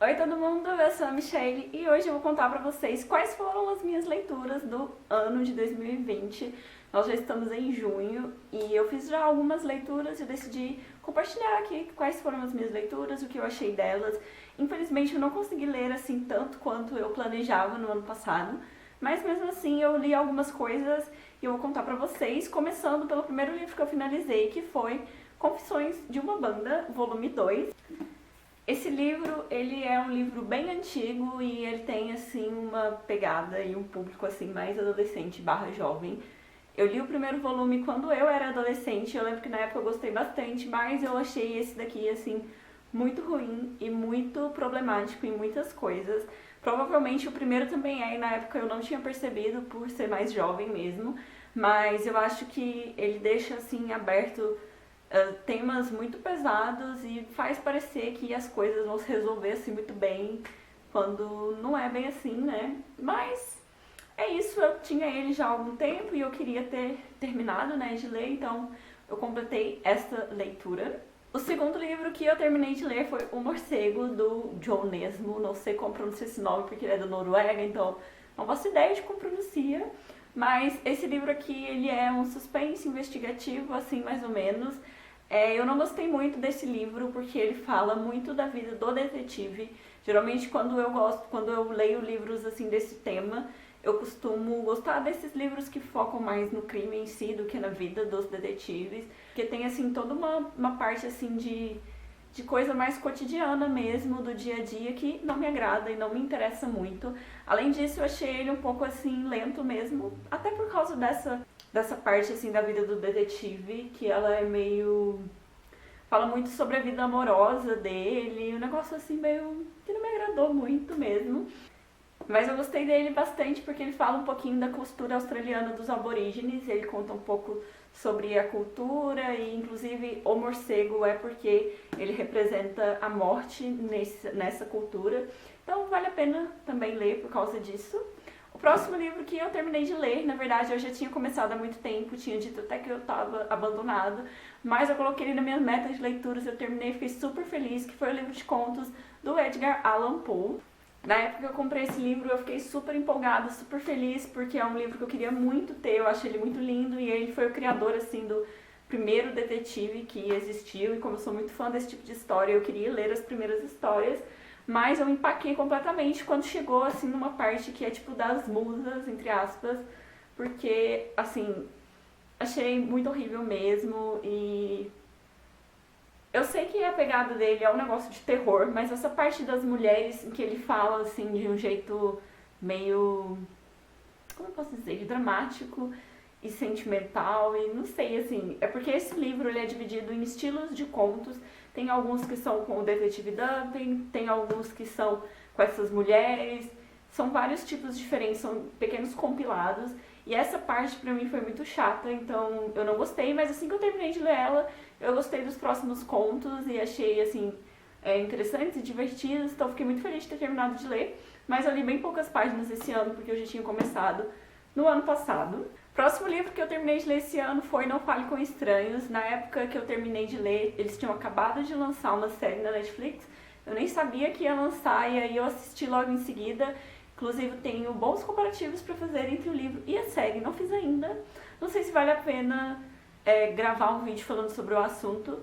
Oi todo mundo, eu sou a Michelle e hoje eu vou contar pra vocês quais foram as minhas leituras do ano de 2020. Nós já estamos em junho e eu fiz já algumas leituras e eu decidi compartilhar aqui quais foram as minhas leituras, o que eu achei delas. Infelizmente eu não consegui ler assim tanto quanto eu planejava no ano passado, mas mesmo assim eu li algumas coisas e eu vou contar pra vocês, começando pelo primeiro livro que eu finalizei, que foi Confissões de uma Banda, volume 2. Esse livro, ele é um livro bem antigo e ele tem, assim, uma pegada e um público, assim, mais adolescente / jovem. Eu li o primeiro volume quando eu era adolescente, eu lembro que na época eu gostei bastante, mas eu achei esse daqui, assim, muito ruim e muito problemático em muitas coisas. Provavelmente o primeiro também é, e na época eu não tinha percebido por ser mais jovem mesmo, mas eu acho que ele deixa, assim, aberto temas muito pesados e faz parecer que as coisas vão se resolver assim muito bem, quando não é bem assim, né? Mas é isso, eu tinha ele já há algum tempo e eu queria ter terminado, né, de ler, então eu completei esta leitura. O segundo livro que eu terminei de ler foi O Morcego, do John Nesmo. Não sei como pronunciar esse nome porque ele é da Noruega, então não faço ideia de como pronuncia. Mas esse livro aqui, ele é um suspense investigativo, assim, mais ou menos. Eu não gostei muito desse livro porque ele fala muito da vida do detetive. Geralmente quando eu leio livros assim desse tema, eu costumo gostar desses livros que focam mais no crime em si do que na vida dos detetives, porque tem assim toda uma parte assim de coisa mais cotidiana mesmo, do dia a dia, que não me agrada e não me interessa muito. Além disso, eu achei ele um pouco assim lento mesmo, até por causa dessa parte assim da vida do detetive, que ela é meio fala muito sobre a vida amorosa dele, um negócio assim meio que não me agradou muito mesmo. Mas eu gostei dele bastante porque ele fala um pouquinho da cultura australiana dos aborígenes, ele conta um pouco sobre a cultura e inclusive o morcego é porque ele representa a morte nessa cultura. Então vale a pena também ler por causa disso. O próximo livro que eu terminei de ler, na verdade eu já tinha começado há muito tempo, tinha dito até que eu estava abandonado, mas eu coloquei ele na minha meta de leituras, eu terminei e fiquei super feliz, que foi o livro de contos do Edgar Allan Poe. Na época que eu comprei esse livro, eu fiquei super empolgada, super feliz, porque é um livro que eu queria muito ter, eu achei ele muito lindo, e ele foi o criador, assim, do primeiro detetive que existiu, e como eu sou muito fã desse tipo de história, eu queria ler as primeiras histórias, mas eu empaquei completamente quando chegou, assim, numa parte que é, tipo, das musas, entre aspas, porque, assim, achei muito horrível mesmo, e eu sei que a pegada dele é um negócio de terror, mas essa parte das mulheres em que ele fala assim de um jeito meio, como eu posso dizer, dramático e sentimental e não sei, assim, é porque esse livro ele é dividido em estilos de contos. Tem alguns que são com o detetive Dupin, tem alguns que são com essas mulheres, são vários tipos diferentes, são pequenos compilados. E essa parte pra mim foi muito chata, então eu não gostei, mas assim que eu terminei de ler ela, eu gostei dos próximos contos e achei assim interessantes e divertidos, então fiquei muito feliz de ter terminado de ler. Mas eu li bem poucas páginas esse ano, porque eu já tinha começado no ano passado. Próximo livro que eu terminei de ler esse ano foi Não Fale com Estranhos. Na época que eu terminei de ler, eles tinham acabado de lançar uma série na Netflix. Eu nem sabia que ia lançar e aí eu assisti logo em seguida. Inclusive tenho bons comparativos para fazer entre o livro e a série, não fiz ainda. Não sei se vale a pena gravar um vídeo falando sobre o assunto,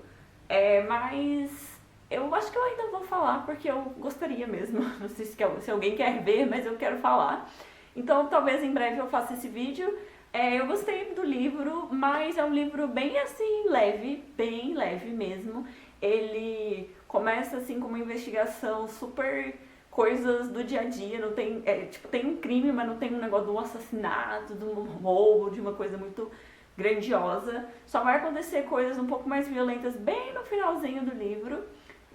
mas eu acho que eu ainda vou falar porque eu gostaria mesmo. Não sei se alguém quer ver, mas eu quero falar. Então talvez em breve eu faça esse vídeo. Eu gostei do livro, mas é um livro bem assim leve, bem leve mesmo. Ele começa assim com uma investigação super coisas do dia a dia, não tem, tipo, tem um crime, mas não tem um negócio de um assassinato, de um roubo, de uma coisa muito grandiosa. Só vai acontecer coisas um pouco mais violentas bem no finalzinho do livro.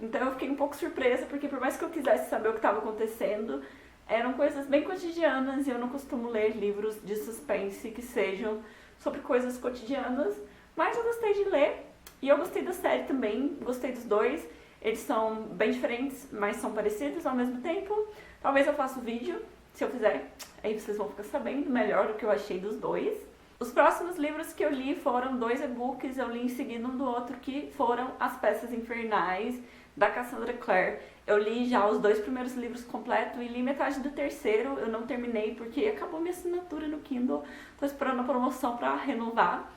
Então eu fiquei um pouco surpresa, porque por mais que eu quisesse saber o que estava acontecendo, eram coisas bem cotidianas e eu não costumo ler livros de suspense que sejam sobre coisas cotidianas. Mas eu gostei de ler e eu gostei da série também, gostei dos dois. Eles são bem diferentes, mas são parecidos ao mesmo tempo. Talvez eu faça um vídeo, se eu fizer, aí vocês vão ficar sabendo melhor o que eu achei dos dois. Os próximos livros que eu li foram 2 e-books, eu li em seguida um do outro, que foram As Peças Infernais, da Cassandra Clare. Eu li já os 2 primeiros livros completos e li metade do terceiro, eu não terminei porque acabou minha assinatura no Kindle, tô esperando a promoção pra renovar.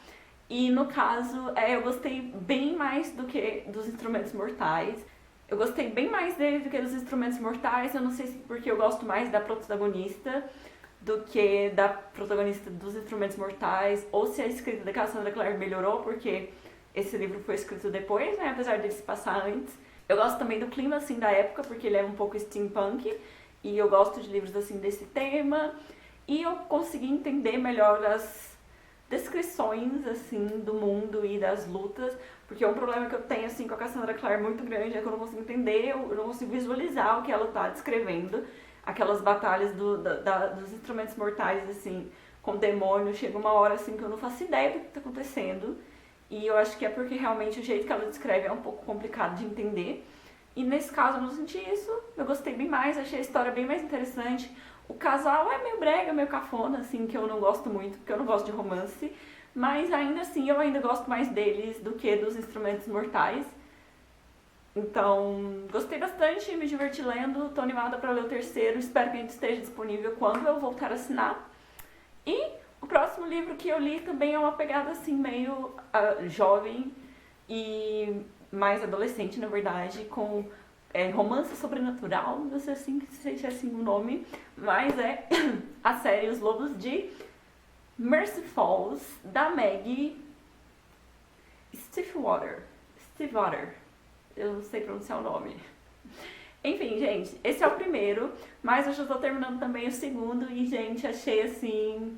E no caso, eu gostei bem mais do que dos Instrumentos Mortais. Eu gostei bem mais dele do que dos Instrumentos Mortais, eu não sei se porque eu gosto mais da protagonista do que da protagonista dos Instrumentos Mortais, ou se a escrita da Cassandra Clare melhorou, porque esse livro foi escrito depois, né, apesar de se passar antes. Eu gosto também do clima, assim, da época, porque ele é um pouco steampunk, e eu gosto de livros, assim, desse tema, e eu consegui entender melhor as descrições, assim, do mundo e das lutas, porque um problema que eu tenho, assim, com a Cassandra Clare muito grande é que eu não consigo entender, eu não consigo visualizar o que ela tá descrevendo, aquelas batalhas dos Instrumentos Mortais, assim, com demônios, chega uma hora, assim, que eu não faço ideia do que tá acontecendo, e eu acho que é porque realmente o jeito que ela descreve é um pouco complicado de entender. E nesse caso eu não senti isso, eu gostei bem mais, achei a história bem mais interessante. O casal é meio brega, meio cafona, assim, que eu não gosto muito, porque eu não gosto de romance. Mas ainda assim eu ainda gosto mais deles do que dos Instrumentos Mortais. Então, gostei bastante, me diverti lendo, tô animada pra ler o terceiro, espero que ele esteja disponível quando eu voltar a assinar. E o próximo livro que eu li também é uma pegada assim meio jovem e mais adolescente, na verdade, com romance sobrenatural, não sei se é assim o nome, mas é a série Os Lobos de Mercy Falls, da Maggie Stiefvater. Eu não sei pronunciar o nome. Enfim, gente, esse é o primeiro, mas eu já tô terminando também o segundo e, gente, achei assim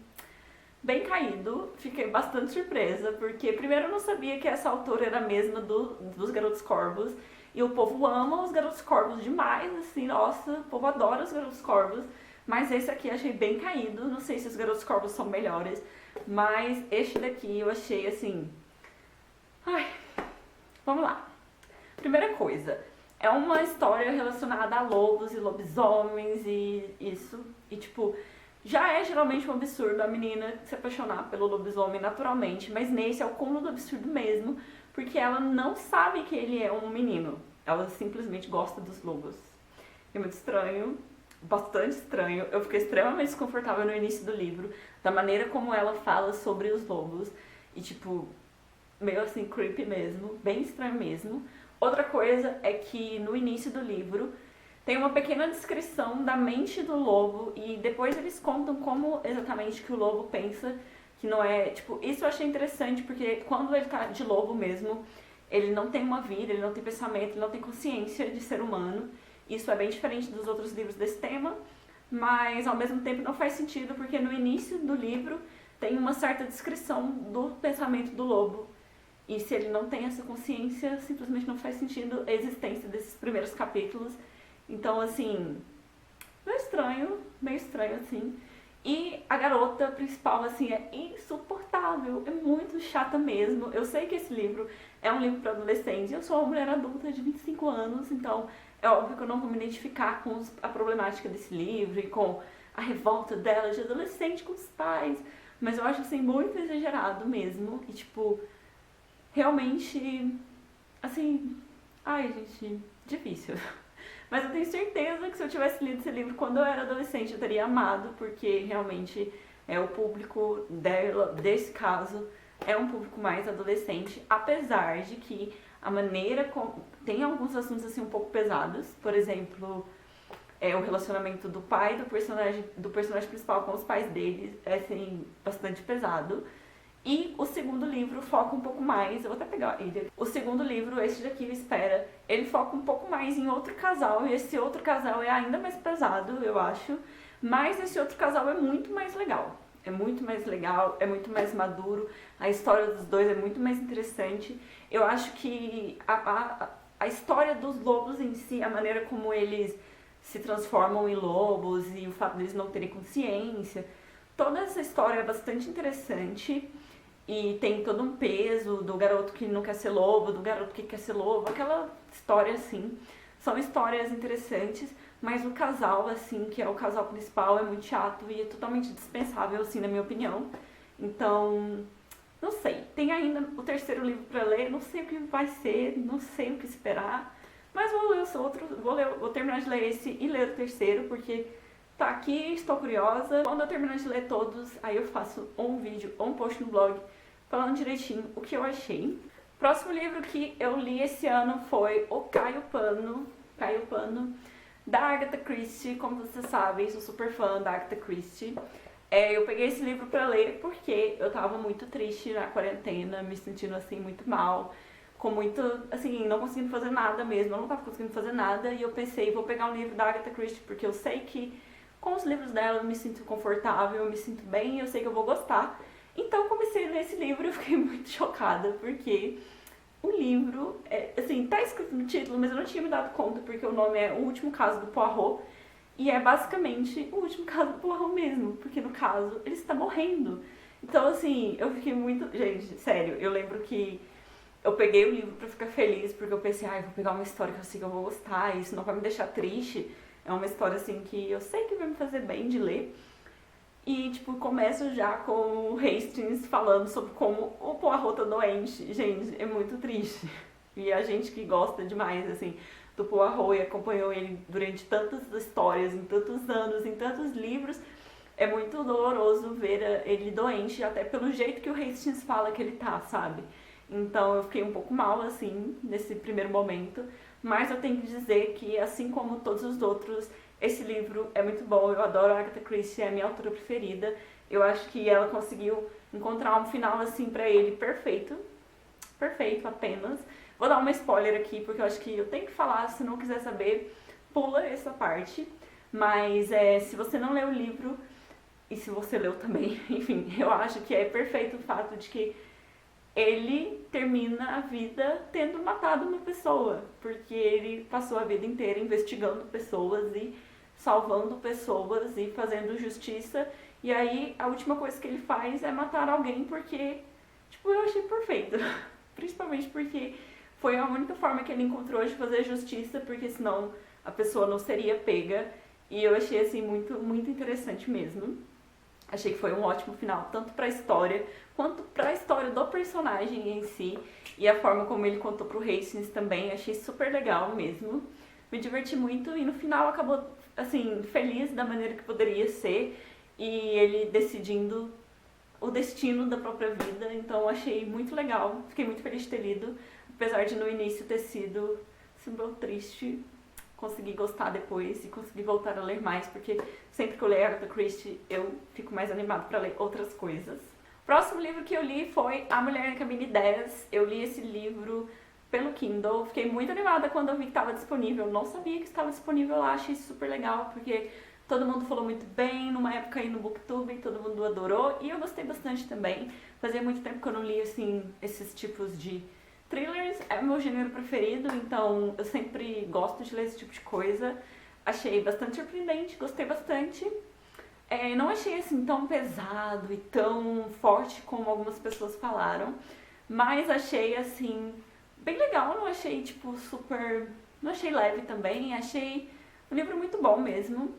bem caído, fiquei bastante surpresa, porque primeiro eu não sabia que essa autora era a mesma dos Garotos Corvos, e o povo ama os Garotos Corvos demais, assim, nossa, o povo adora os Garotos Corvos, mas esse aqui eu achei bem caído, não sei se os Garotos Corvos são melhores, mas este daqui eu achei, assim, ai, vamos lá. Primeira coisa, é uma história relacionada a lobos e lobisomens e isso, e tipo, já é geralmente um absurdo a menina se apaixonar pelo lobisomem naturalmente, mas nesse é o cúmulo do absurdo mesmo, porque ela não sabe que ele é um menino, ela simplesmente gosta dos lobos. É muito estranho, bastante estranho, eu fiquei extremamente desconfortável no início do livro, da maneira como ela fala sobre os lobos, e tipo, meio assim creepy mesmo, bem estranho mesmo. Outra coisa é que no início do livro tem uma pequena descrição da mente do lobo e depois eles contam como exatamente que o lobo pensa, que não é, tipo, isso eu achei interessante porque quando ele tá de lobo mesmo, ele não tem uma vida, ele não tem pensamento, ele não tem consciência de ser humano. Isso é bem diferente dos outros livros desse tema, mas ao mesmo tempo não faz sentido porque no início do livro tem uma certa descrição do pensamento do lobo. E se ele não tem essa consciência, simplesmente não faz sentido a existência desses primeiros capítulos. Então, assim, meio estranho, assim. E a garota principal, assim, é insuportável, é muito chata mesmo. Eu sei que esse livro é um livro para adolescentes, eu sou uma mulher adulta de 25 anos, então é óbvio que eu não vou me identificar com a problemática desse livro e com a revolta dela de adolescente com os pais. Mas eu acho, assim, muito exagerado mesmo. E, tipo, realmente, assim, ai, gente, difícil. Mas eu tenho certeza que se eu tivesse lido esse livro quando eu era adolescente, eu teria amado, porque realmente o público dela, desse caso, é um público mais adolescente, apesar de que a maneira como... Tem alguns assuntos assim um pouco pesados, por exemplo, o relacionamento do pai do personagem principal com os pais dele é assim, bastante pesado. E o segundo livro foca um pouco mais, eu vou até pegar ele. O segundo livro, esse daqui, Espera, ele foca um pouco mais em outro casal, e esse outro casal é ainda mais pesado, eu acho. Mas esse outro casal é muito mais legal. É muito mais legal, é muito mais maduro, a história dos dois é muito mais interessante. Eu acho que a história dos lobos em si, a maneira como eles se transformam em lobos e o fato deles não terem consciência, toda essa história é bastante interessante. E tem todo um peso do garoto que não quer ser lobo, do garoto que quer ser lobo, aquela história assim. São histórias interessantes, mas o casal, assim, que é o casal principal, é muito chato e é totalmente dispensável, assim, na minha opinião. Então, não sei. Tem ainda o terceiro livro pra ler, não sei o que vai ser, não sei o que esperar. mas vou ler os outros, vou terminar de ler esse e ler o terceiro, porque tá aqui, estou curiosa. Quando eu terminar de ler todos, aí eu faço um vídeo ou um post no blog falando direitinho o que eu achei. Próximo livro que eu li esse ano foi O Caio Pano, da Agatha Christie. Como vocês sabem, sou super fã da Agatha Christie. Eu peguei esse livro pra ler porque eu tava muito triste na quarentena, me sentindo assim muito mal, com muito, assim, não conseguindo fazer nada mesmo, eu não tava conseguindo fazer nada, e eu pensei, vou pegar um livro da Agatha Christie, porque eu sei que com os livros dela eu me sinto confortável, eu me sinto bem, eu sei que eu vou gostar. Então eu comecei a ler esse livro e eu fiquei muito chocada, porque o livro, assim, tá escrito no título, mas eu não tinha me dado conta, porque o nome é O Último Caso do Poirot, e é basicamente o último caso do Poirot mesmo, porque no caso ele está morrendo. Então, assim, eu fiquei muito... Gente, sério, eu lembro que eu peguei o livro pra ficar feliz, porque eu pensei, vou pegar uma história que eu sei que eu vou gostar, isso não vai me deixar triste. É uma história, assim, que eu sei que vai me fazer bem de ler. E, tipo, começo já com o Hastings falando sobre como o Poirot tá doente. Gente, é muito triste. E a gente que gosta demais, assim, do Poirot e acompanhou ele durante tantas histórias, em tantos anos, em tantos livros, é muito doloroso ver ele doente, até pelo jeito que o Hastings fala que ele tá, sabe? Então eu fiquei um pouco mal, assim, nesse primeiro momento, mas eu tenho que dizer que, assim como todos os outros, esse livro é muito bom. Eu adoro a Agatha Christie, é a minha autora preferida. Eu acho que ela conseguiu encontrar um final, assim, pra ele perfeito. Perfeito, apenas. Vou dar uma spoiler aqui, porque eu acho que eu tenho que falar, se não quiser saber, pula essa parte. Mas se você não leu o livro, e se você leu também, enfim, eu acho que é perfeito o fato de que ele termina a vida tendo matado uma pessoa, porque ele passou a vida inteira investigando pessoas e salvando pessoas e fazendo justiça, e aí a última coisa que ele faz é matar alguém, porque, tipo, eu achei perfeito. Principalmente porque foi a única forma que ele encontrou de fazer justiça, porque senão a pessoa não seria pega. E eu achei, assim, muito, muito interessante mesmo. Achei que foi um ótimo final, tanto pra história, quanto pra história do personagem em si. E a forma como ele contou pro Hastings também, achei super legal mesmo. Me diverti muito e no final acabou, assim, feliz da maneira que poderia ser. E ele decidindo o destino da própria vida, então achei muito legal, fiquei muito feliz de ter lido, apesar de no início ter sido meio triste, consegui gostar depois e consegui voltar a ler mais, porque sempre que eu leio Agatha Christie eu fico mais animado para ler outras coisas. Próximo livro que eu li foi A Mulher na Cabine 10, eu li esse livro pelo Kindle, fiquei muito animada quando eu vi que estava disponível, não sabia que estava disponível lá, achei super legal, porque todo mundo falou muito bem, numa época aí no Booktube, todo mundo adorou, e eu gostei bastante também. Fazia muito tempo que eu não li, assim, esses tipos de thrillers, é o meu gênero preferido, então eu sempre gosto de ler esse tipo de coisa. Achei bastante surpreendente, gostei bastante. Não achei, assim, tão pesado e tão forte como algumas pessoas falaram, mas achei, assim, bem legal, não achei, tipo, super... Não achei leve também, achei um livro muito bom mesmo.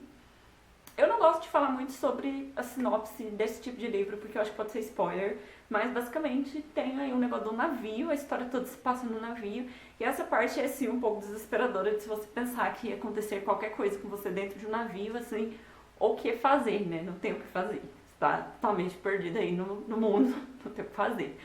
Eu não gosto de falar muito sobre a sinopse desse tipo de livro, porque eu acho que pode ser spoiler, mas basicamente tem aí um negócio do navio, a história toda se passa no navio, e essa parte é assim um pouco desesperadora de se você pensar que ia acontecer qualquer coisa com você dentro de um navio, assim, ou o que fazer, né? Não tem o que fazer. Você tá totalmente perdida aí no mundo, não tem o que fazer.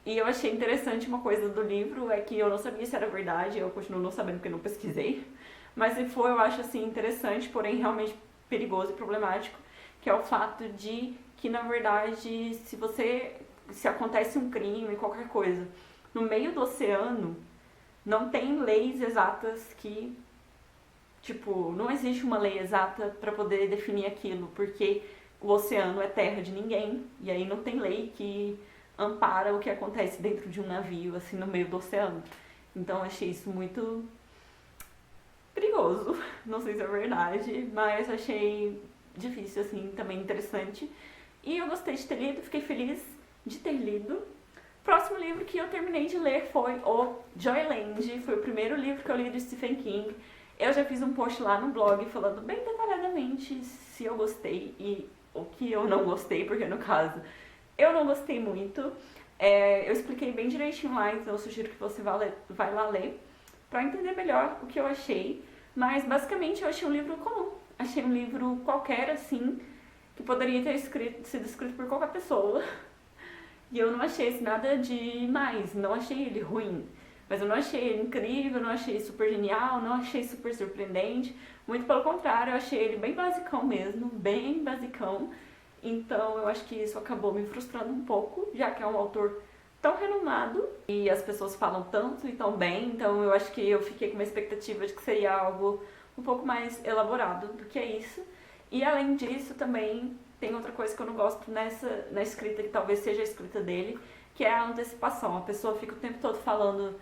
E eu achei interessante uma coisa do livro, é que eu não sabia se era verdade, eu continuo não sabendo porque eu não pesquisei, mas se for, eu acho assim interessante, porém realmente perigoso e problemático, que é o fato de que, na verdade, se acontece um crime, qualquer coisa, no meio do oceano, não tem leis exatas que, tipo, não existe uma lei exata para poder definir aquilo, porque o oceano é terra de ninguém, e aí não tem lei que ampara o que acontece dentro de um navio, assim, no meio do oceano. Então, eu achei isso muito perigoso, não sei se é verdade, mas achei difícil, assim, também interessante. E eu gostei de ter lido, fiquei feliz de ter lido. Próximo livro que eu terminei de ler foi o Joyland, foi o primeiro livro que eu li do Stephen King. Eu já fiz um post lá no blog falando bem detalhadamente se eu gostei e o que eu não gostei, porque no caso eu não gostei muito. Eu expliquei bem direitinho lá, então eu sugiro que você vá lá ler. para entender melhor o que eu achei. Mas basicamente eu achei um livro comum. Achei um livro qualquer, assim, que poderia ter sido escrito por qualquer pessoa. E eu não achei assim, nada demais, não achei ele ruim. Mas eu não achei ele incrível, não achei super genial, não achei super surpreendente. Muito pelo contrário, eu achei ele bem basicão mesmo, bem basicão. Então eu acho que isso acabou me frustrando um pouco, já que é um autor tão renomado e as pessoas falam tanto e tão bem. Então eu acho que eu fiquei com uma expectativa de que seria algo um pouco mais elaborado do que é isso. E além disso também tem outra coisa que eu não gosto na escrita, que talvez seja a escrita dele, que é a antecipação. A pessoa fica o tempo todo falando,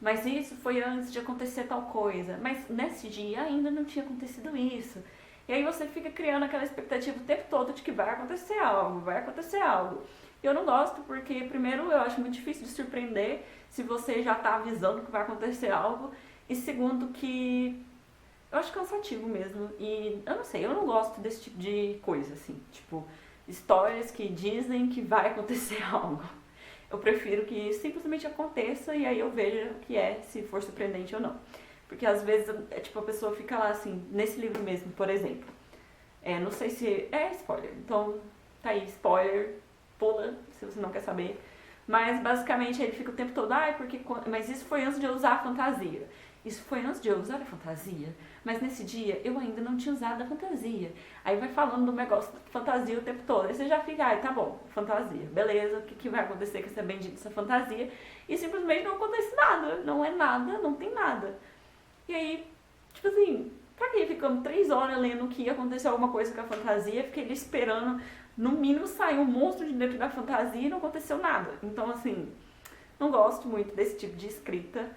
mas isso foi antes de acontecer tal coisa, mas nesse dia ainda não tinha acontecido isso. E aí você fica criando aquela expectativa o tempo todo de que vai acontecer algo, vai acontecer algo. Eu não gosto porque, primeiro, eu acho muito difícil de surpreender se você já tá avisando que vai acontecer algo, e segundo, que eu acho cansativo mesmo. E eu não sei, eu não gosto desse tipo de coisa, assim. Tipo, histórias que dizem que vai acontecer algo. Eu prefiro que simplesmente aconteça e aí eu veja o que é, se for surpreendente ou não. Porque às vezes, tipo, a pessoa fica lá assim, nesse livro mesmo, por exemplo. Não sei se é spoiler, então tá aí, spoiler, pula, se você não quer saber. Mas basicamente ele fica o tempo todo, mas isso foi antes de eu usar a fantasia. Isso foi antes de eu usar a fantasia, mas nesse dia eu ainda não tinha usado a fantasia. Aí vai falando do negócio da fantasia o tempo todo. Aí você já fica, tá bom, fantasia, beleza, o que vai acontecer com essa bendita essa fantasia? E simplesmente não acontece nada, não é nada, não tem nada. E aí, tipo assim, pra que ficamos 3 horas lendo que ia acontecer alguma coisa com a fantasia? Fiquei ali esperando, no mínimo sair um monstro de dentro da fantasia e não aconteceu nada. Então assim, não gosto muito desse tipo de escrita.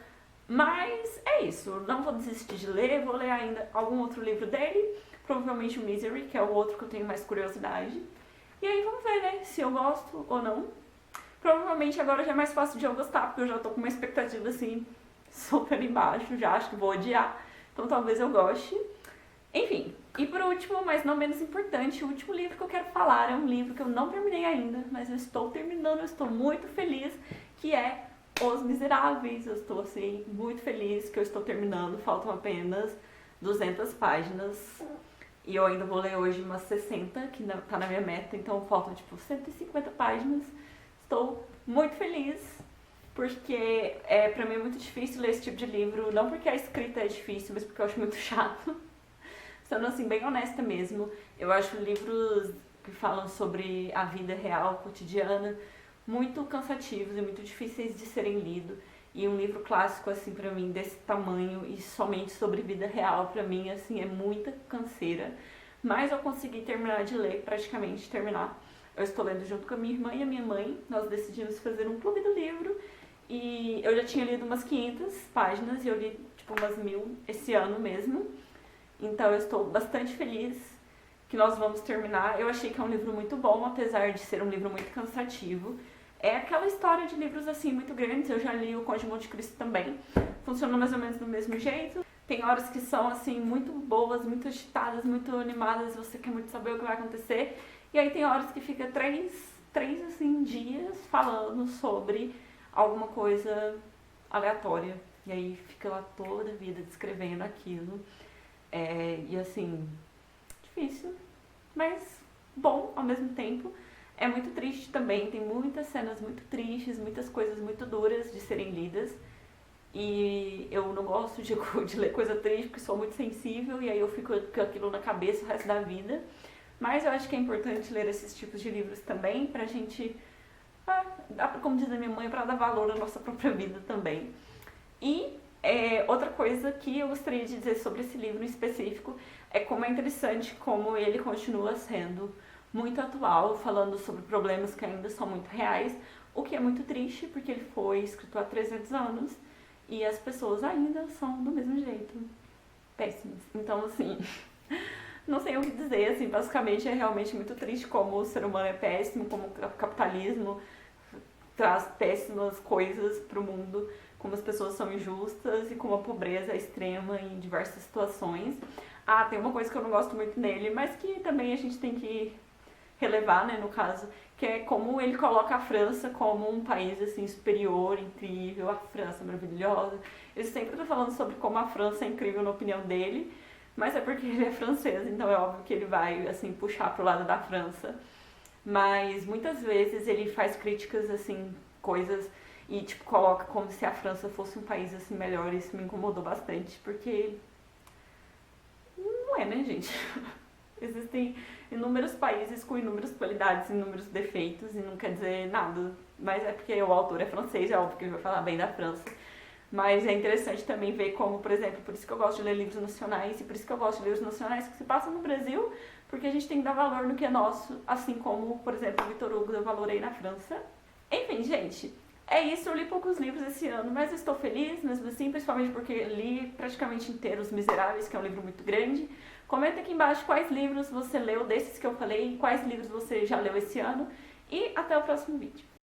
Mas é isso, não vou desistir de ler, vou ler ainda algum outro livro dele, provavelmente o Misery, que é o outro que eu tenho mais curiosidade. E aí vamos ver, né, se eu gosto ou não. Provavelmente agora já é mais fácil de eu gostar, porque eu já tô com uma expectativa assim, super embaixo, já acho que vou odiar, então talvez eu goste. Enfim, e por último, mas não menos importante, o último livro que eu quero falar é um livro que eu não terminei ainda, mas eu estou terminando, eu estou muito feliz, que é Os Miseráveis. Eu estou assim muito feliz que eu estou terminando, faltam apenas 200 páginas e eu ainda vou ler hoje umas 60, que tá na minha meta, então faltam tipo 150 páginas. Estou muito feliz porque pra mim é muito difícil ler esse tipo de livro, não porque a escrita é difícil, mas porque eu acho muito chato. Sendo assim, bem honesta mesmo, eu acho livros que falam sobre a vida real, cotidiana, muito cansativos e muito difíceis de serem lidos. E um livro clássico, assim, pra mim, desse tamanho e somente sobre vida real, pra mim, assim, é muita canseira. Mas eu consegui terminar de ler, praticamente terminar. Eu estou lendo junto com a minha irmã e a minha mãe. Nós decidimos fazer um clube do livro. E eu já tinha lido umas 500 páginas e eu li, tipo, umas 1000 esse ano mesmo. Então eu estou bastante feliz que nós vamos terminar. Eu achei que é um livro muito bom, apesar de ser um livro muito cansativo. É aquela história de livros assim muito grandes, eu já li o Conde de Monte Cristo também. Funciona mais ou menos do mesmo jeito. Tem horas que são assim muito boas, muito agitadas, muito animadas, você quer muito saber o que vai acontecer. E aí tem horas que fica três assim, dias falando sobre alguma coisa aleatória. E aí fica lá toda a vida descrevendo aquilo. E assim, difícil, mas bom ao mesmo tempo. É muito triste também, tem muitas cenas muito tristes, muitas coisas muito duras de serem lidas. E eu não gosto de ler coisa triste porque sou muito sensível e aí eu fico com aquilo na cabeça o resto da vida. Mas eu acho que é importante ler esses tipos de livros também pra gente, como diz a minha mãe, pra dar valor à nossa própria vida também. E outra coisa que eu gostaria de dizer sobre esse livro em específico é como é interessante como ele continua sendo muito atual, falando sobre problemas que ainda são muito reais, o que é muito triste, porque ele foi escrito há 300 anos e as pessoas ainda são do mesmo jeito, péssimas. Então, assim, não sei o que dizer, assim, basicamente é realmente muito triste como o ser humano é péssimo, como o capitalismo traz péssimas coisas pro mundo, como as pessoas são injustas e como a pobreza é extrema em diversas situações. Tem uma coisa que eu não gosto muito nele, mas que também a gente tem que relevar, né, no caso, que é como ele coloca a França como um país, assim, superior, incrível, a França maravilhosa. Ele sempre tá falando sobre como a França é incrível na opinião dele, mas é porque ele é francês, então é óbvio que ele vai, assim, puxar pro lado da França. Mas muitas vezes ele faz críticas, assim, coisas e, tipo, coloca como se a França fosse um país, assim, melhor. Isso me incomodou bastante, porque não é, né, gente? Existem inúmeros países com inúmeras qualidades, inúmeros defeitos, e não quer dizer nada. Mas é porque o autor é francês, é óbvio que ele vai falar bem da França. Mas é interessante também ver como, por exemplo, por isso que eu gosto de ler livros nacionais, e por isso que eu gosto de livros nacionais que se passam no Brasil, porque a gente tem que dar valor no que é nosso, assim como, por exemplo, o Victor Hugo deu valor aí na França. Enfim, gente, é isso. Eu li poucos livros esse ano, mas eu estou feliz, mesmo assim, principalmente porque li praticamente inteiro Os Miseráveis, que é um livro muito grande. Comenta aqui embaixo quais livros você leu desses que eu falei, quais livros você já leu esse ano, e até o próximo vídeo.